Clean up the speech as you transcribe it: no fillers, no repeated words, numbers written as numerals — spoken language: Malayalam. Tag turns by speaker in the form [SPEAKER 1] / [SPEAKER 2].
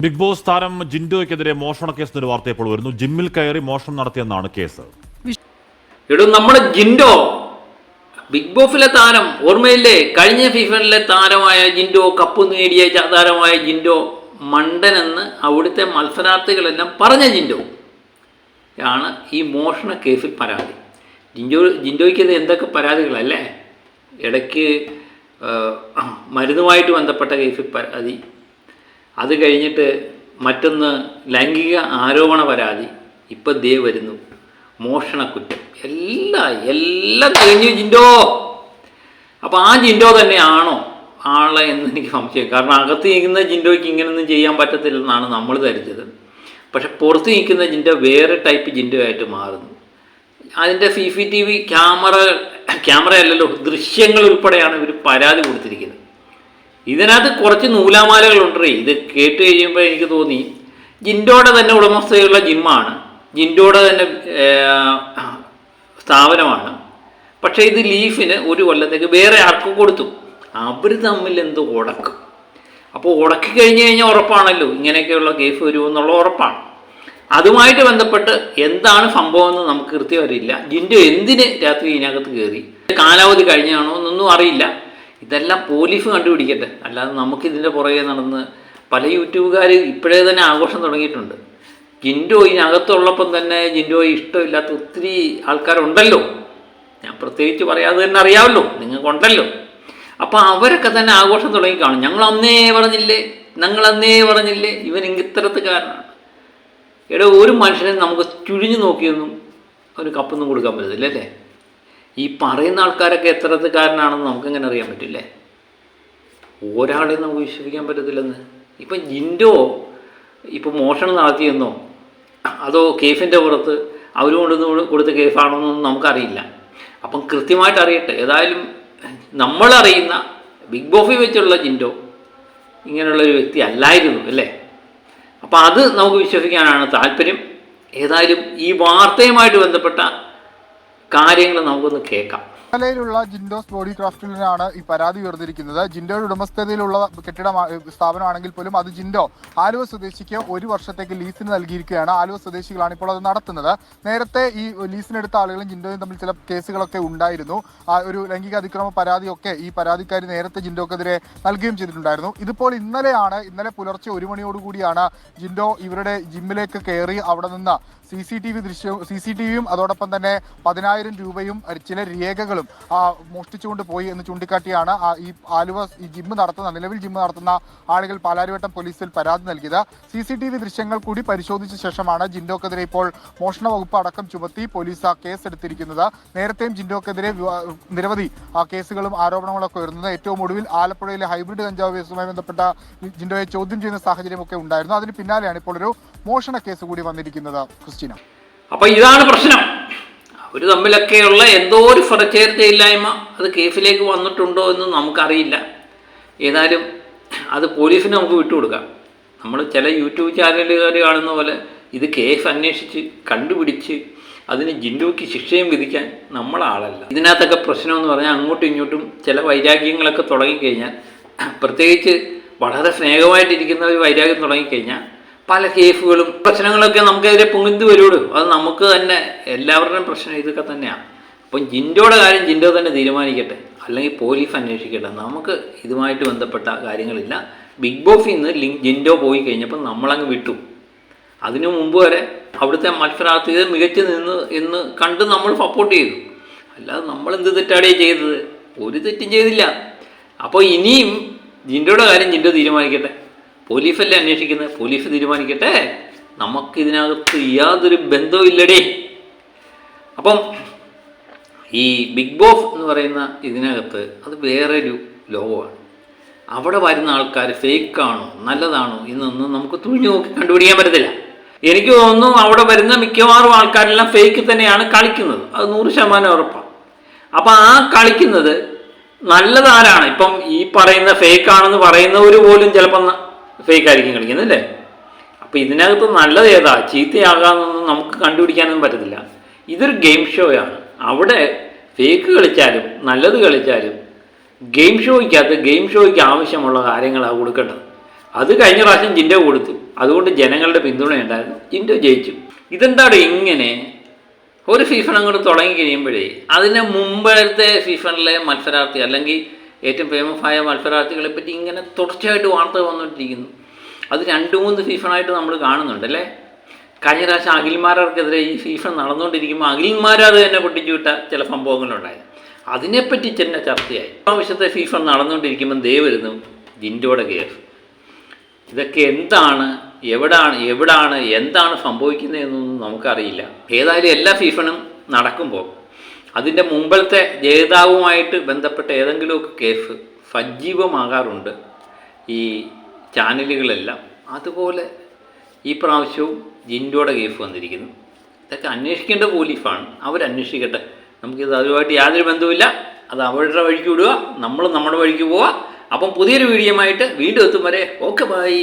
[SPEAKER 1] ബിഗ് ബോസ് താരം ജിൻഡോയ്ക്കെതിരെ മോഷണ കേസ് ഒരു വാർത്ത ഇപ്പോൾ വരുന്നു. ജിമ്മിൽ കയറി മോഷണം നടത്തിയെന്നാണ് കേസ്.
[SPEAKER 2] നമ്മുടെ ജിൻഡോ ബിഗ് ബോസിലെ താരം ഓർമ്മയില്ലേ? കഴിഞ്ഞ സീസണിലെ താരമായ ജിൻഡോ, കപ്പ് നേടിയ താരമായ ജിൻഡോ മണ്ടനെന്ന് അവിടുത്തെ മത്സരാർത്ഥികളെല്ലാം പറഞ്ഞ ജിൻഡോ ആണ് ഈ മോഷണ കേസിൽ പരാതി. ജിൻഡോയ്ക്കത് എന്തൊക്കെ പരാതികളല്ലേ? ഇടയ്ക്ക് മരുന്നുമായിട്ട് ബന്ധപ്പെട്ട കേസിൽ പരാതി, അത് കഴിഞ്ഞിട്ട് മറ്റൊന്ന് ലൈംഗിക ആരോപണ പരാതി, ഇപ്പം ദേ വരുന്നു മോഷണക്കുറ്റം. എല്ലാം കഴിഞ്ഞു ജിൻഡോ. അപ്പോൾ ആ ജിൻഡോ തന്നെയാണോ ആളെ എന്ന് എനിക്ക് സംശയം. കാരണം അകത്ത് നിൽക്കുന്ന ജിൻഡോയ്ക്ക് ഇങ്ങനൊന്നും ചെയ്യാൻ പറ്റത്തില്ലെന്നാണ് നമ്മൾ ധരിച്ചത്. പക്ഷെ പുറത്ത് നിൽക്കുന്ന ജിൻഡോ വേറെ ടൈപ്പ് ജിൻഡോ ആയിട്ട് മാറുന്നു. അതിൻ്റെ CCTV ക്യാമറയല്ലല്ലോ, ദൃശ്യങ്ങൾ ഉൾപ്പെടെയാണ് ഇവർ പരാതി കൊടുത്തിരിക്കുന്നത്. ഇതിനകത്ത് കുറച്ച് നൂലാമാലകളുണ്ടേ. ഇത് കേട്ട് കഴിയുമ്പോൾ എനിക്ക് തോന്നി ജിൻഡോയുടെ തന്നെ ഉടമസ്ഥതയുള്ള ജിമ്മാണ്, ജിൻഡോയുടെ തന്നെ സ്ഥാപനമാണ്. പക്ഷേ ഇത് ലീഫിന് ഒരു കൊല്ലത്തേക്ക് വേറെ ആർക്ക് കൊടുത്തു. അവർ തമ്മിൽ എന്തോ ഉടക്കും. അപ്പോൾ ഉടക്കി കഴിഞ്ഞ് കഴിഞ്ഞാൽ ഉറപ്പാണല്ലോ ഇങ്ങനെയൊക്കെയുള്ള കേസ് വരുമെന്നുള്ള ഉറപ്പാണ്. അതുമായിട്ട് ബന്ധപ്പെട്ട് എന്താണ് സംഭവം എന്ന് നമുക്ക് കൃത്യമറിയില്ല. ജിൻഡോ എന്തിന് രാത്രി ഇതിനകത്ത് കയറി, കാലാവധി കഴിഞ്ഞാണോ എന്നൊന്നും അറിയില്ല. ഇതെല്ലാം പോലീസ് കണ്ടുപിടിക്കട്ടെ. അല്ലാതെ നമുക്കിതിൻ്റെ പുറകെ നടന്ന് പല യൂട്യൂബുകാർ ഇപ്പോഴേ തന്നെ ആഘോഷം തുടങ്ങിയിട്ടുണ്ട്. ജിൻഡോ ഇതിനകത്തുള്ളപ്പം തന്നെ ജിൻഡോയെ ഇഷ്ടമില്ലാത്ത ഒത്തിരി ആൾക്കാരുണ്ടല്ലോ. ഞാൻ പ്രത്യേകിച്ച് പറയാതെ തന്നെ അറിയാമല്ലോ, നിങ്ങൾക്കുണ്ടല്ലോ. അപ്പോൾ അവരൊക്കെ തന്നെ ആഘോഷം തുടങ്ങി കാണും. ഞങ്ങൾ അന്നേ പറഞ്ഞില്ലേ ഇവൻ ഇത്തരത്തുകാരനാണ്. ഒരു മനുഷ്യനെ നമുക്ക് ചുഴിഞ്ഞു നോക്കിയൊന്നും ഒരു കപ്പൊന്നും കൊടുക്കാൻ പറ്റത്തില്ല അല്ലേ? ഈ പറയുന്ന ആൾക്കാരൊക്കെ എത്രത്തുകാരനാണെന്ന് നമുക്കെങ്ങനെ അറിയാൻ പറ്റില്ലേ? ഒരാളെയും നമുക്ക് വിശ്വസിക്കാൻ പറ്റത്തില്ലെന്ന്. ഇപ്പം ജിൻഡോ ഇപ്പം മോഷണം നടത്തിയെന്നോ അതോ കേസിൻ്റെ പുറത്ത് അവർ കൊണ്ടുവന്ന് കൊടുത്ത കേസാണോ എന്നൊന്നും നമുക്കറിയില്ല. അപ്പം കൃത്യമായിട്ട് അറിയട്ടെ. ഏതായാലും നമ്മളറിയുന്ന ബിഗ് ബോസിൽ വെച്ചുള്ള ജിൻഡോ ഇങ്ങനെയുള്ളൊരു വ്യക്തി അല്ലായിരുന്നു അല്ലേ? അപ്പം അത് നമുക്ക് വിശ്വസിക്കാനാണ് താല്പര്യം. ഏതായാലും ഈ വാർത്തയുമായിട്ട് ബന്ധപ്പെട്ട കാര്യങ്ങൾ നമുക്കൊന്ന് കേൾക്കാം.
[SPEAKER 3] ജില്ലയിലുള്ള ജിൻഡോസ് ബോഡി ക്രാഫ്റ്റിലാണ് ഈ പരാതി ഉയർന്നിരിക്കുന്നത്. ജിൻഡോയുടെ ഉടമസ്ഥതയിലുള്ള സ്ഥാപനമാണെങ്കിൽ പോലും അത് ജിൻഡോ ആലുവ സ്വദേശിക്ക് 1 വർഷത്തേക്ക് ലീസിന് നൽകിയിരിക്കുകയാണ്. ആലുവ സ്വദേശികളാണ് ഇപ്പോൾ അത് നടത്തുന്നത്. നേരത്തെ ഈ ലീസിനെടുത്ത ആളുകളും ജിൻഡോയും തമ്മിൽ ചില കേസുകളൊക്കെ ഉണ്ടായിരുന്നു. ഒരു ലൈംഗിക അതിക്രമ പരാതിയൊക്കെ ഈ പരാതിക്കാരി നേരത്തെ ജിൻഡോക്കെതിരെ നൽകുകയും ചെയ്തിട്ടുണ്ടായിരുന്നു. ഇതിപ്പോൾ ഇന്നലെ പുലർച്ചെ 1 മണിയോടുകൂടിയാണ് ജിൻഡോ ഇവരുടെ ജിമ്മിലേക്ക് കയറി അവിടെ നിന്ന് CCTVയും അതോടൊപ്പം തന്നെ 10,000 രൂപയും ചില രേഖകളും മോഷ്ടിച്ചുകൊണ്ട് പോയി എന്ന് ചൂണ്ടിക്കാട്ടിയാണ് നിലവിൽ ജിമ്മ് നടത്തുന്ന ആളുകൾ പാലാരിവട്ടം പോലീസിൽ പരാതി നൽകിയത്. CCTV ദൃശ്യങ്ങൾ കൂടി പരിശോധിച്ച ശേഷമാണ് ജിൻഡോക്കെതിരെ ഇപ്പോൾ മോഷണ വകുപ്പ് അടക്കം ചുമത്തി പോലീസ് കേസെടുത്തിരിക്കുന്നത്. നേരത്തെയും ജിൻഡോക്കെതിരെ നിരവധി കേസുകളും ആരോപണങ്ങളൊക്കെ വരുന്നത്. ഏറ്റവും ഒടുവിൽ ആലപ്പുഴയിലെ ഹൈബ്രിഡ് കഞ്ചാവ് കേസുമായി ബന്ധപ്പെട്ട ജിൻഡോയെ ചോദ്യം ചെയ്യുന്ന സാഹചര്യമൊക്കെ ഉണ്ടായിരുന്നു. അതിന് പിന്നാലെയാണ് ഇപ്പോൾ ഒരു മോഷണ കേസ് കൂടി വന്നിരിക്കുന്നത്. ക്രിസ്റ്റീന,
[SPEAKER 2] അപ്പൊ ഇതാണ് പ്രശ്നം. അവർ തമ്മിലൊക്കെയുള്ള എന്തോ ഒരു ചേർച്ചയില്ലായ്മ അത് കേസിലേക്ക് വന്നിട്ടുണ്ടോ എന്ന് നമുക്കറിയില്ല. ഏതായാലും അത് പോലീസിന് നമുക്ക് വിട്ടുകൊടുക്കാം. നമ്മൾ ചില യൂട്യൂബ് ചാനലുകാർ കാണുന്ന പോലെ ഇത് കേസ് അന്വേഷിച്ച് കണ്ടുപിടിച്ച് അതിന് ജിൻഡോയ്ക്ക് ശിക്ഷയും വിധിക്കാൻ നമ്മളാളല്ല. ഇതിനകത്തൊക്കെ പ്രശ്നമെന്ന് പറഞ്ഞാൽ അങ്ങോട്ടും ഇങ്ങോട്ടും ചില വൈരാഗ്യങ്ങളൊക്കെ തുടങ്ങിക്കഴിഞ്ഞാൽ, പ്രത്യേകിച്ച് വളരെ സ്നേഹമായിട്ടിരിക്കുന്ന ഒരു വൈരാഗ്യം തുടങ്ങിക്കഴിഞ്ഞാൽ പല കേസുകളും പ്രശ്നങ്ങളൊക്കെ നമുക്കെതിരെ പൊങ്ങി വരുള്ളൂ. അത് നമുക്ക് തന്നെ എല്ലാവരുടെയും പ്രശ്നം ഇതൊക്കെ തന്നെയാണ്. അപ്പം ജിൻഡോയുടെ കാര്യം ജിൻഡോ തന്നെ തീരുമാനിക്കട്ടെ, അല്ലെങ്കിൽ പോലീസ് അന്വേഷിക്കട്ടെ. നമുക്ക് ഇതുമായിട്ട് ബന്ധപ്പെട്ട കാര്യങ്ങളില്ല. ബിഗ് ബോസിൽ നിന്ന് ജിൻഡോ പോയി കഴിഞ്ഞപ്പോൾ നമ്മളങ്ങ് വിട്ടു. അതിനു മുമ്പ് വരെ അവിടുത്തെ മത്സരാർത്ഥികൾ മികച്ചു നിന്ന് എന്ന് കണ്ട് നമ്മൾ സപ്പോർട്ട് ചെയ്തു. അല്ലാതെ നമ്മളെന്ത് തെറ്റാടിയാണ് ചെയ്തത്? ഒരു തെറ്റും ചെയ്തില്ല. അപ്പോൾ ഇനിയും ജിൻഡോയുടെ കാര്യം ജിൻഡോ തീരുമാനിക്കട്ടെ. പോലീസല്ലേ അന്വേഷിക്കുന്നത്, പോലീസ് തീരുമാനിക്കട്ടെ. നമുക്കിതിനകത്ത് യാതൊരു ബന്ധവും ഇല്ലടേ. അപ്പം ഈ ബിഗ് ബോസ് എന്ന് പറയുന്ന ഇതിനകത്ത് അത് വേറൊരു ലോകമാണ്. അവിടെ വരുന്ന ആൾക്കാർ ഫേക്കാണോ നല്ലതാണോ എന്നൊന്നും നമുക്ക് തുഴിഞ്ഞു നോക്കി കണ്ടുപിടിക്കാൻ പറ്റത്തില്ല. എനിക്ക് തോന്നുന്നു അവിടെ വരുന്ന മിക്കവാറും ആൾക്കാരെല്ലാം ഫേക്ക് തന്നെയാണ് കളിക്കുന്നത്. അത് 100% ഉറപ്പാണ്. അപ്പം ആ കളിക്കുന്നത് നല്ലതാരാണ്? ഇപ്പം ഈ പറയുന്ന ഫേക്കാണെന്ന് പറയുന്നവർ പോലും ചിലപ്പം ഫേക്കായിരിക്കും കളിക്കുന്നത് അല്ലേ? അപ്പം ഇതിനകത്ത് നല്ലത് ഏതാ ചീത്തയാകാമെന്നൊന്നും നമുക്ക് കണ്ടുപിടിക്കാനൊന്നും പറ്റത്തില്ല. ഇതൊരു ഗെയിം ഷോയാണ്. അവിടെ ഫേക്ക് കളിച്ചാലും നല്ലത് കളിച്ചാലും ഗെയിം ഷോയ്ക്ക് ആവശ്യമുള്ള കാര്യങ്ങളാണ് കൊടുക്കേണ്ടത്. അത് കഴിഞ്ഞ പ്രാവശ്യം ജിൻഡോ കൊടുത്തു. അതുകൊണ്ട് ജനങ്ങളുടെ പിന്തുണയുണ്ടായിരുന്നു. ജിൻഡോ ജയിച്ചു. ഇതെന്താണ് ഇങ്ങനെ ഒരു സീസൺ അങ്ങോട്ട് തുടങ്ങി കഴിയുമ്പോഴേ അതിന് മുമ്പത്തെ സീസണിലെ മത്സരാർത്ഥി അല്ലെങ്കിൽ ഏറ്റവും ഫേമസ് ആയ മത്സരാർത്ഥികളെ പറ്റി ഇങ്ങനെ തുടർച്ചയായിട്ട് വാർത്ത വന്നുകൊണ്ടിരിക്കുന്നു. അത് 2-3 സീസണായിട്ട് നമ്മൾ കാണുന്നുണ്ടല്ലേ. കഴിഞ്ഞ പ്രാവശ്യം അഖിൽമാരാർക്കെതിരെ ഈ സീസൺ നടന്നുകൊണ്ടിരിക്കുമ്പോൾ അഖിൽമാരാർ തന്നെ പൊട്ടിച്ചു വിട്ട ചില സംഭവങ്ങളുണ്ടായി. അതിനെപ്പറ്റി തന്നെ ചർച്ചയായി. ആവശ്യത്തെ സീസൺ നടന്നുകൊണ്ടിരിക്കുമ്പം വരുന്നു ജിൻഡോയുടെ കേസ്. ഇതൊക്കെ എന്താണ്, എന്താണ് സംഭവിക്കുന്നതെന്നൊന്നും നമുക്കറിയില്ല. ഏതായാലും എല്ലാ സീസണും നടക്കുമ്പോൾ അതിൻ്റെ മുമ്പത്തെ ജേതാവുമായിട്ട് ബന്ധപ്പെട്ട ഏതെങ്കിലുമൊക്കെ കേസ് സജീവമാകാറുണ്ട് ഈ ചാനലുകളെല്ലാം. അതുപോലെ ഈ പ്രാവശ്യവും ജിൻഡോയുടെ കേസ് വന്നിരിക്കുന്നു. ഇതൊക്കെ അന്വേഷിക്കേണ്ട പോലീസാണ്, അവരന്വേഷിക്കട്ടെ. നമുക്കിത് അതുമായിട്ട് യാതൊരു ബന്ധവുമില്ല. അത് അവരുടെ വഴിക്ക് വിടുക, നമ്മൾ നമ്മുടെ വഴിക്ക് പോവുക. അപ്പം പുതിയൊരു വീഡിയോയുമായിട്ട് വീണ്ടും എത്തും വരെ ഓക്കെ ബൈ.